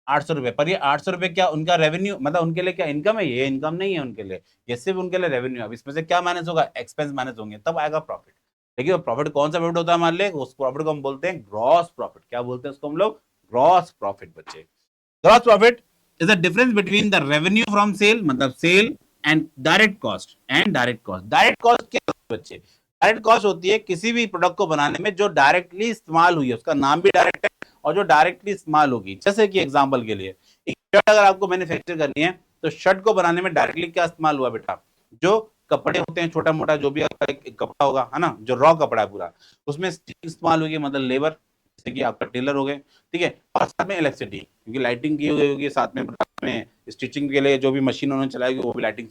800 रुपए। पर ये 800 रुपए क्या उनका रेवेन्यू, मतलब उनके लिए क्या इनकम है? ये इनकम नहीं है उनके लिए, ये सिर्फ उनके लिए रेवेन्यू। अब इसमें से क्या माइनस होगा? एक्सपेंस माइनस होंगे, तब आएगा प्रॉफिट। देखिए प्रॉफिट कौन सा प्रॉफिट होता है हमारे लिए? उस प्रॉफिट को हम बोलते हैं ग्रॉस प्रॉफिट। क्या बोलते हैं उसको हम लोग? ग्रॉस प्रॉफिट बच्चे। Gross profit is the difference between the revenue from sale, मतलब sale, and direct cost. And direct cost, direct cost क्या होती है बच्चे? डायरेक्ट कॉस्ट होती है किसी भी प्रोडक्ट को बनाने में जो डायरेक्टली इस्तेमाल हुई है, उसका नाम भी डायरेक्ट है, और जो डायरेक्टली इस्तेमाल होगी। जैसे कि एग्जांपल के लिए एक शर्ट अगर आपको मैन्युफैक्चर करनी है, तो शर्ट को बनाने में डायरेक्टली क्या इस्तेमाल हुआ बेटा? जो कपड़े होते हैं, छोटा मोटा जो भी एक कपड़ा होगा, है ना, जो रॉ कपड़ा है पूरा, उसमें स्टील इस्तेमाल होगी, मतलब लेबर, जैसे कि आपका टेलर हो गए, ठीक है, और साथ में इलेक्ट्रिसिटी, क्योंकि लाइटिंग की हुई होगी, साथ में स्टिचिंग के लिए जो भी मशीन उन्होंने चलाई होगी वो भी लाइटिंग।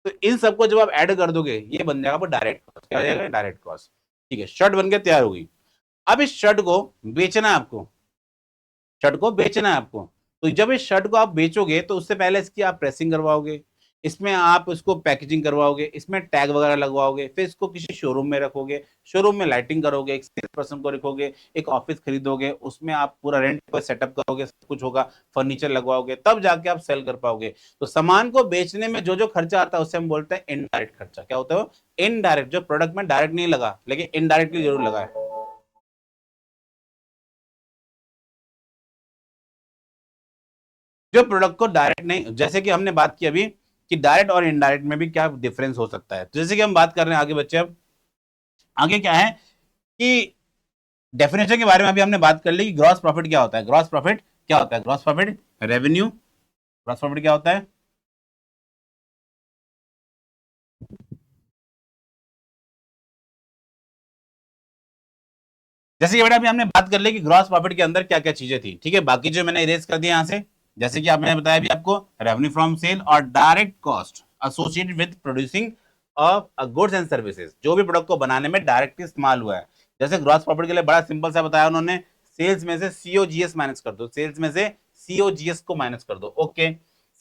तो इन सबको जब आप ऐड कर दोगे, ये बन जाएगा डायरेक्ट कॉस्ट। क्या हो जाएगा? Direct cost. ठीक है, शर्ट बन के तैयार होगी। अब इस शर्ट को बेचना है आपको, शर्ट को बेचना है आपको। तो जब इस शर्ट को आप बेचोगे, तो उससे पहले इसकी आप प्रेसिंग करवाओगे, इसमें आप उसको पैकेजिंग करवाओगे, इसमें टैग वगैरह लगवाओगे, फिर इसको किसी शोरूम में रखोगे, शोरूम में लाइटिंग करोगे, एक सेल्स पर्सन को रखोगे, एक ऑफिस खरीदोगे, उसमें आप पूरा रेंट पर सेटअप करोगे, सब कुछ होगा, फर्नीचर लगवाओगे, तब जाके आप सेल कर पाओगे। तो सामान को बेचने में जो जो खर्चा आता है उसे हम बोलते हैं इनडायरेक्ट खर्चा। क्या होता है? इनडायरेक्ट, जो प्रोडक्ट में डायरेक्ट नहीं लगा लेकिन इनडायरेक्टली जरूर लगा है। जो प्रोडक्ट को डायरेक्ट नहीं, जैसे कि हमने बात की अभी कि डायरेक्ट और इनडायरेक्ट में भी क्या डिफरेंस हो सकता है, तो जैसे कि हम बात कर रहे हैं आगे बच्चे। अब आगे क्या है कि डेफिनेशन के बारे में अभी हमने बात कर ली कि ग्रॉस प्रॉफिट क्या होता है। ग्रॉस प्रॉफिट क्या होता है? Gross profit revenue. Gross profit क्या होता है? जैसे कि बेटा अभी हमने बात कर ली कि ग्रॉस प्रॉफिट के अंदर क्या क्या चीजें थी, ठीक है, बाकी जो मैंने इरेज कर दिया यहां से, जैसे कि आपने बताया भी आपको, रेवेन्यू फ्रॉम सेल और direct cost associated with producing of goods and services, जो भी प्रोडक्ट को बनाने में डायरेक्ट इस्तेमाल हुआ है। जैसे ग्रॉस प्रॉफिट के लिए बड़ा सिंपल सा बताया उन्होंने, सेल्स में से सीओजीएस माइनस कर दो, सेल्स में से सीओजीएस को माइनस कर दो। ओके,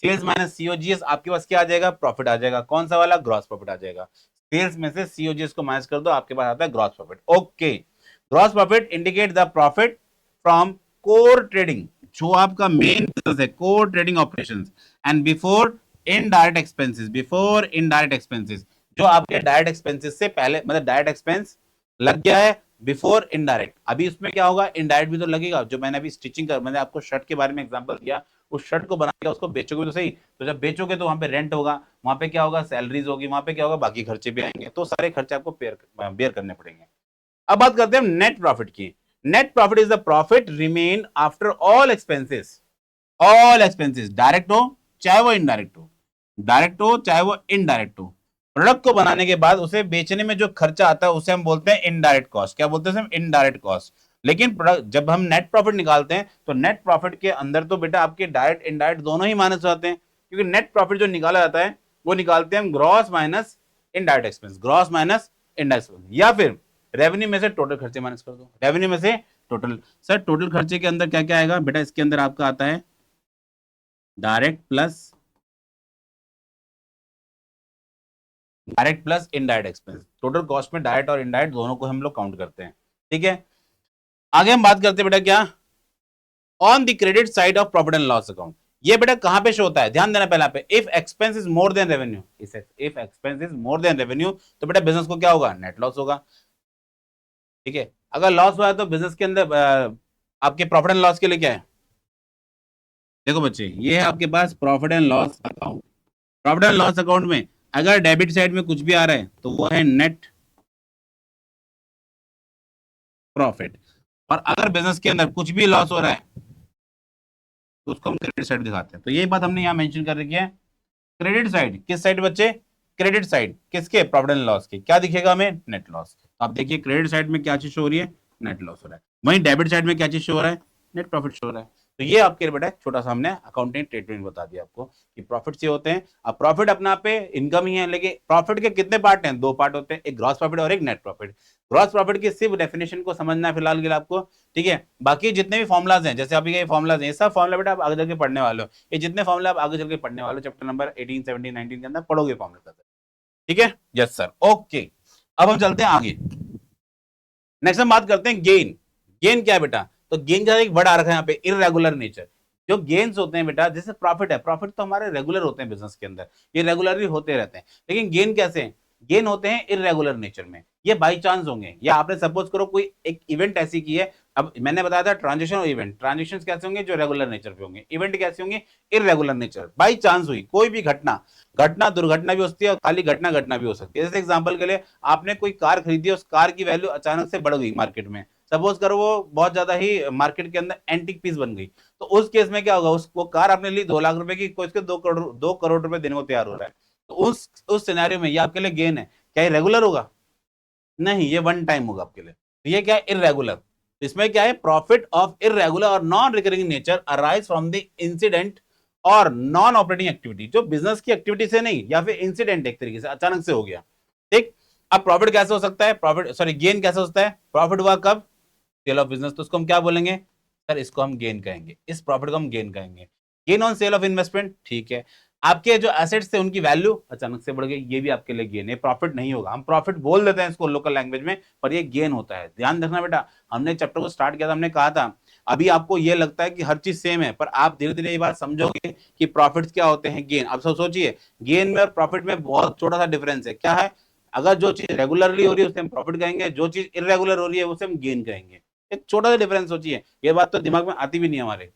सेल्स माइनस सीओजीएस, आपके पास क्या आ जाएगा? प्रॉफिट आ जाएगा। कौन सा वाला? ग्रॉस प्रॉफिट आ जाएगा। सेल्स में से सीओजीएस को माइनस कर दो, आपके पास आता है gross profit. Okay, gross profit indicate the profit from core trading, जो आपका मेन बिजनेस है, core trading operations, and before indirect expenses, before indirect expenses, जो आपके डायरेक्ट एक्सपेंसेस से पहले, मतलब डायरेक्ट एक्सपेंस लग गया है बिफोर इनडायरेक्ट। अभी उसमें क्या होगा? इनडायरेक्ट भी तो लगेगा। जो मैंने अभी स्टिचिंग कर, मैंने आपको शर्ट के बारे में एग्जांपल दिया, उस शर्ट को बना के उसको बेचोगे तो सही, तो जब बेचोगे तो वहां पे रेंट होगा, वहां पे क्या होगा? सैलरीज होगी, वहां पे क्या होगा? बाकी खर्चे भी आएंगे, तो सारे खर्चे आपको बेयर करने पड़ेंगे। अब बात करते हैं नेट प्रॉफिट की। Net profit is the profit remain after all expenses, all expenses, direct हो चाहे वो इनडायरेक्ट हो, डायरेक्ट हो चाहे वो इनडायरेक्ट हो। प्रोडक्ट को बनाने के बाद उसे बेचने में जो खर्चा आता है उसे हम बोलते हैं इनडायरेक्ट कॉस्ट। क्या बोलते हैं? Indirect cost. लेकिन जब हम नेट प्रॉफिट निकालते हैं, तो नेट प्रॉफिट के अंदर तो बेटा आपके डायरेक्ट इनडायरेक्ट दोनों ही माइनस हो जाते हैं, क्योंकि नेट प्रॉफिट जो निकाला जाता है वो निकालते हैं हम gross minus indirect expense, gross minus indirect expense, या फिर रेवेन्यू में से टोटल खर्चे माइनस कर दो, रेवेन्यू में से टोटल। सर टोटल खर्चे के अंदर क्या क्या आएगा बेटा? इसके अंदर आपका आता है direct plus indirect expense. Total cost में डायरेक्ट और इनडायरेक्ट दोनों को हम लोग काउंट करते हैं, ठीक है। आगे हम बात करते हैं बेटा क्या? On the credit side of profit and loss account. ये बेटा कहां पे शो होता है? ध्यान देना पहले पे, if expense is more then revenue, if expense is more then revenue, तो बेटा बिजनेस को क्या होगा? नेट लॉस होगा, ठीक है। अगर लॉस हुआ है तो बिजनेस के अंदर आपके प्रॉफिट एंड लॉस के लिए क्या है? देखो बच्चे, ये है आपके पास profit and loss account. Profit and loss account में अगर डेबिट साइड में कुछ भी आ रहा है तो वो है नेट प्रॉफिट, और अगर बिजनेस के अंदर कुछ भी लॉस हो रहा है तो उसको हम क्रेडिट साइड दिखाते हैं। तो यही बात हमने यहाँ मेंशन कर रखी है। क्रेडिट साइड किस साइड बच्चे? क्रेडिट साइड किसके? प्रॉफिट एंड लॉस के। क्या दिखेगा हमें? Net loss. तो आप देखिए क्रेडिट साइड में क्या चीज शो हो रही है? नेट लॉस हो रहा है। वहीं डेबिट साइड में क्या चीज शो हो रहा है? नेट प्रॉफिट शो हो रहा है। तो ये आपके लिए बेटा छोटा सा हमने अकाउंटिंग ट्रीटमेंट बता दिया आपको कि प्रॉफिट से होते हैं। अब प्रॉफिट अपना पे इनकम ही है, लेकिन प्रॉफिट के कितने पार्ट हैं? दो पार्ट होते हैं, एक ग्रॉस प्रॉफिट और एक नेट प्रॉफिट। ग्रॉस प्रॉफिट की सिर्फ डेफिनेशन को समझना है फिलहाल के लिए आपको, ठीक है। बाकी जितने भी फॉर्मुलाज हैं, जैसे अभी ये फॉर्मुलाज हैं, ये सब फॉर्मुला बेटा आप आगे चल के पढ़ने वाले हो। ये जितने फॉर्मुला आप आगे चल के पढ़ने वाले हो चैप्टर नंबर 18, 17, 19 के अंदर पढ़ोगे फॉर्मुला, ठीक है। Yes sir, okay. अब हम चलते हैं आगे। नेक्स्ट हम बात करते हैं गेन। गेन क्या है बेटा? तो गेन का एक वर्ड आ रखा है यहाँ पे, इररेगुलर नेचर। जो गेन्स होते हैं बेटा, जैसे प्रॉफिट है, प्रॉफिट तो हमारे रेगुलर होते हैं बिजनेस के अंदर, ये रेगुलरली होते रहते हैं। लेकिन गेन कैसे हैं? गेन होते हैं इररेगुलर नेचर में, ये बाई चांस होंगे, या आपने सपोज करो कोई एक इवेंट ऐसी की है। अब मैंने बताया था ट्रांजेक्शन और इवेंट, ट्रांजेक्शन कैसे होंगे? जो रेगुलर नेचर पे होंगे। इवेंट कैसे होंगे? इररेगुलर नेचर, बाई चांस हुई कोई भी घटना। घटना दुर्घटना भी हो सकती है और खाली घटना घटना भी हो सकती है। जैसे एग्जांपल के लिए आपने कोई कार खरीदी, उस कार की वैल्यू अचानक से बढ़ गई मार्केट में, सपोज करो वो बहुत ज्यादा ही मार्केट के अंदर एंटीक पीस बन गई, तो उस केस में क्या होगा? वो कार आपने ली 2 लाख रुपए की, कोई उसके 2 करोड़ रुपए देने को तैयार हो रहा है, तो उस सिनेरियो में ये आपके लिए गेन है। क्या ये रेगुलर होगा? नहीं, ये वन टाइम होगा आपके लिए। तो ये क्या है? इररेगुलर। इसमें क्या है? प्रॉफिट ऑफ इररेगुलर और non recurring nature arise from the incident और नॉन ऑपरेटिंग एक्टिविटी, जो बिजनेस की एक्टिविटी से नहीं, या फिर इंसिडेंट एक तरीके से अचानक से हो गया, ठीक। अब प्रॉफिट कैसे हो सकता है? प्रॉफिट सॉरी गेन कैसे हो सकता है? प्रॉफिट हुआ कब? सेल ऑफ बिजनेस, तो उसको हम क्या बोलेंगे सर? इसको हम गेन कहेंगे, इस प्रॉफिट को हम गेन कहेंगे। Gain on sale of investment, ठीक है। आपके जो एसेट्स थे उनकी वैल्यू अचानक से बढ़ गई, ये भी आपके लिए गेन है। प्रॉफिट नहीं होगा, हम प्रॉफिट बोल देते हैं इसको लोकल लैंग्वेज में, पर ये गेन होता है। ध्यान रखना बेटा, हमने चैप्टर को स्टार्ट किया था, हमने कहा था अभी आपको ये लगता है कि हर चीज सेम है, पर आप धीरे धीरे ये बात समझोगे कि प्रॉफिट्स क्या होते हैं, गेन। अब सब सोचिए, गेन में और प्रॉफिट में बहुत छोटा सा डिफरेंस है। क्या है? अगर जो चीज रेगुलरली हो रही है उसे हम प्रॉफिट कहेंगे, जो चीज इरेगुलर हो रही है उसे हम गेन कहेंगे। एक छोटा सा डिफरेंस सोचिए, ये बात तो दिमाग में आती भी नहीं हमारे।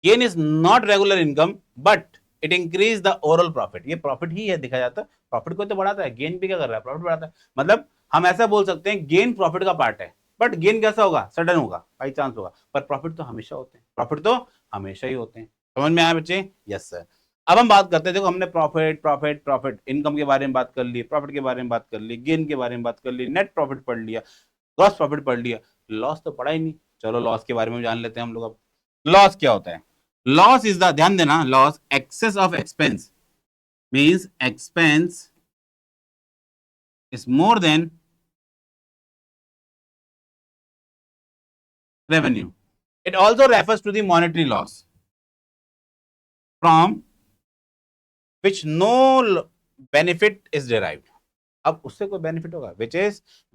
Gain is not regular income but it increase the overall profit. ये प्रॉफिट ही है, दिखा जाता है प्रॉफिट को तो बढ़ाता है, गेन भी क्या कर रहा है? प्रॉफिट बढ़ाता है। मतलब हम ऐसा बोल सकते हैं गेन प्रॉफिट का पार्ट है, बट गेन कैसा होगा? सडन होगा, बाई चांस होगा। पर प्रॉफिट तो हमेशा होते हैं, प्रॉफिट तो हमेशा ही होते हैं। समझ में आया बच्चे? Yes sir. अब हम बात करते हैं, देखो हमने प्रॉफिट प्रॉफिट प्रॉफिट इनकम के बारे में बात कर ली, प्रॉफिट के बारे में बात कर ली, गेन के बारे में बात कर ली, नेट प्रॉफिट पढ़ लिया, ग्रॉस प्रॉफिट पढ़ लिया, लॉस तो पढ़ा ही नहीं। चलो लॉस के बारे में जान लेते हैं हम लोग। अब लॉस क्या होता है? लॉस इज द, ध्यान देना, loss excess of expense means expense is more than revenue. It also refers to the monetary loss from which no benefit is derived. अब उससे कोई बेनिफिट होगा,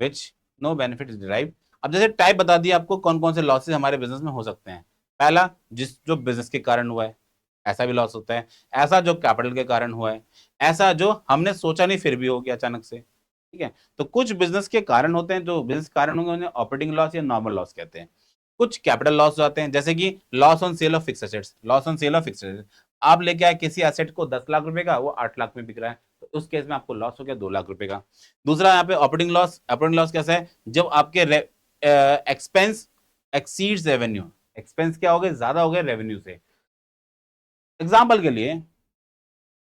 which no benefit is derived. अब जैसे type बता दिया आपको कौन कौन से लॉसेस हमारे बिजनेस में हो सकते हैं। पहला, जो बिजनेस के कारण हुआ है, ऐसा भी लॉस होता है। ऐसा जो कैपिटल के कारण हुआ है। ऐसा जो हमने सोचा नहीं फिर भी हो गया अचानक से, ठीक है। तो कुछ बिजनेस के कारण होते हैं, जो बिजनेस कारण होंगे उन्हें ऑपरेटिंग लॉस या नॉर्मल लॉस कहते हैं। कुछ कैपिटल लॉस आते हैं, जैसे कि loss on sale of fix assets. Loss on sale of fix assets, आप लेके आए किसी एसेट को 10 लाख रुपए का, वो 8 लाख में बिक रहा है, तो उस केस में आपको लॉस हो गया 2 लाख रुपए का। दूसरा यहाँ पे ऑपरेटिंग लॉस। ऑपरेटिंग लॉस कैसा है? जब आपके एक्सपेंस एक्सीड्स रेवेन्यू। एक्सपेंस क्या हो गए? ज्यादा हो गए रेवेन्यू से। एग्जाम्पल के लिए,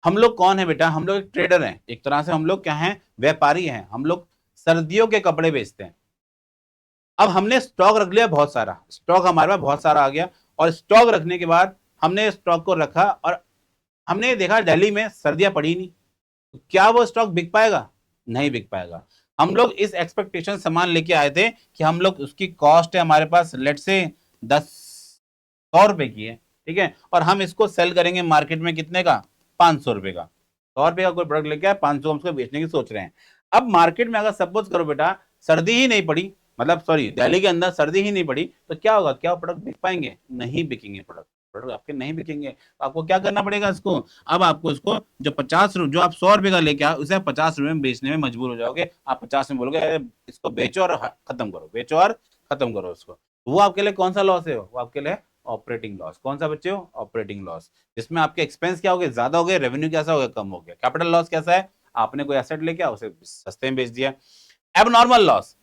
हम लोग कौन है बेटा? हम लोग एक ट्रेडर हैं, एक तरह से हम लोग क्या हैं? व्यापारी हैं। हम लोग सर्दियों के कपड़े बेचते हैं। अब हमने स्टॉक रख लिया बहुत सारा, स्टॉक हमारे पास बहुत सारा आ गया, और स्टॉक रखने के बाद हमने स्टॉक को रखा और हमने देखा दिल्ली में सर्दियां पड़ी नहीं, तो क्या वो स्टॉक बिक पाएगा? नहीं बिक पाएगा। हम लोग इस एक्सपेक्टेशन सामान लेके आए थे कि हम लोग उसकी कॉस्ट है हमारे पास लेट से 100 रुपए की है, ठीक है, और हम इसको सेल करेंगे मार्केट में कितने का? 500 रुपए का। 100 रुपए का कोई प्रोडक्ट लेके आए, 500 हम उसको बेचने की सोच रहे हैं। अब मार्केट में अगर सपोज करो बेटा सर्दी ही नहीं पड़ी, मतलब सॉरी दिल्ली के अंदर सर्दी ही नहीं पड़ी, तो क्या होगा? क्या प्रोडक्ट बिक पाएंगे? नहीं बिकेंगे प्रोडक्ट, प्रोडक्ट आपके नहीं बिकेंगे। तो आपको क्या करना पड़ेगा इसको? अब आपको इसको जो 50 जो आप 100 रुपए का लेके आओ, उसे आप 50 रुपए में बेचने में मजबूर हो जाओगे। आप 50 में बोलोगे अरे इसको बेचो और खत्म करो, बेचो और खत्म करो इसको। वो आपके लिए कौन सा लॉस है? वो आपके लिए ऑपरेटिंग लॉस। कौन सा बच्चे हो? ऑपरेटिंग लॉस, जिसमें आपके एक्सपेंस क्या हो गए? ज्यादा हो गए, रेवेन्यू कैसा हो गया? कम हो गया। कैपिटल लॉस कैसा है? आपने कोई एसेट लेके आओ, उसे सस्ते में बेच दिया। Abnormal loss,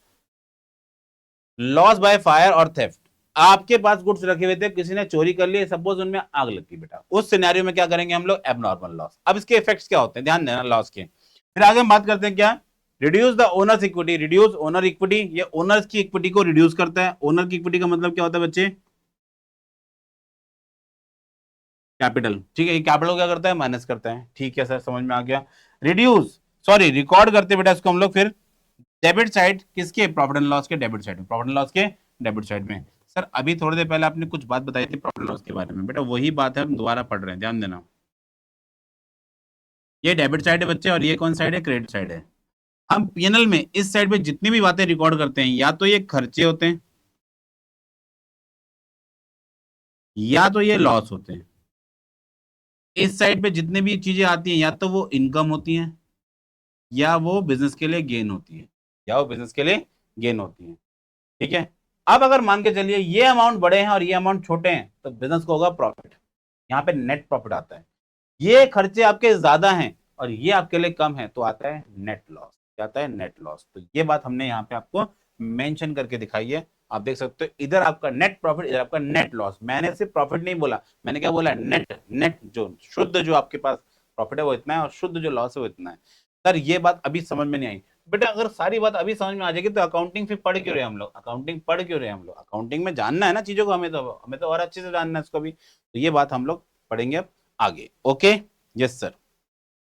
loss by fire और थेफ्ट। आपके पास गुड्स रखे हुए थे, किसी ने चोरी कर लिए, सपोज उनमें आग लग गई बेटा, उस सिनेरियो में क्या करेंगे हम लोग? Abnormal loss. अब इसके इफेक्ट्स क्या होते हैं? ध्यान देना लॉस के। फिर आगे हम बात करते हैं क्या? Reduce the owners equity. Reduce owner equity, ये ओनर्स की इक्विटी को रिड्यूस करता है। ओनर की इक्विटी का मतलब क्या होता है बच्चे? कैपिटल, ठीक है, ये कैपिटल क्या करता है, माइनस करता है, ठीक है सर समझ में आ गया। रिड्यूस, सॉरी रिकॉर्ड करते बेटा इसको हम लोग फिर डेबिट साइड किसके, प्रॉफिट एंड लॉस के डेबिट साइड में, प्रॉफिट एंड लॉस के डेबिट साइड में। सर अभी थोड़ी देर पहले आपने कुछ बात बताई थी प्रॉफिट एंड लॉस के बारे में, बेटा वही बात है हम दोबारा पढ़ रहे हैं, ध्यान देना। ये डेबिट साइड है बच्चे, और ये कौन साइड है, क्रेडिट साइड है। हम पीएनएल में इस साइड पे जितनी भी बातें रिकॉर्ड करते हैं, या तो ये खर्चे होते हैं, या तो ये लॉस होते हैं। इस साइड पे जितने भी चीजें आती हैं, या तो वो इनकम होती हैं, या वो बिजनेस के लिए गेन होती है, या वो बिजनेस के लिए गेन होती है, ठीक है। अब अगर मान के चलिए ये अमाउंट बड़े हैं और ये अमाउंट छोटे हैं, तो बिजनेस को होगा प्रॉफिट, यहाँ पे नेट प्रॉफिट आता है। ये खर्चे आपके ज्यादा हैं और ये आपके लिए कम है, तो आता है नेट लॉस, क्या आता है, नेट लॉस। तो ये बात हमने यहाँ पे आपको मेंशन करके दिखाई है। आप देख सकते हो इधर आपका नेट प्रॉफिट, इधर आपका नेट लॉस। मैंने सिर्फ प्रॉफिट नहीं बोला, मैंने क्या बोला, नेट, नेट जो शुद्ध जो आपके पास प्रॉफिट है वो इतना है, और शुद्ध जो लॉस है वो इतना है। सर ये बात अभी समझ में नहीं आई। बेटा अगर सारी बात अभी समझ में आ जाएगी तो अकाउंटिंग फिर पढ़ क्यों रहे हम लोग, अकाउंटिंग पढ़ क्यों रहे हम लोग, अकाउंटिंग में जानना है ना चीजों को, हमें तो और अच्छे से जानना है इसको भी। तो ये बात हम लोग पढ़ेंगे अब आगे, ओके, यस सर।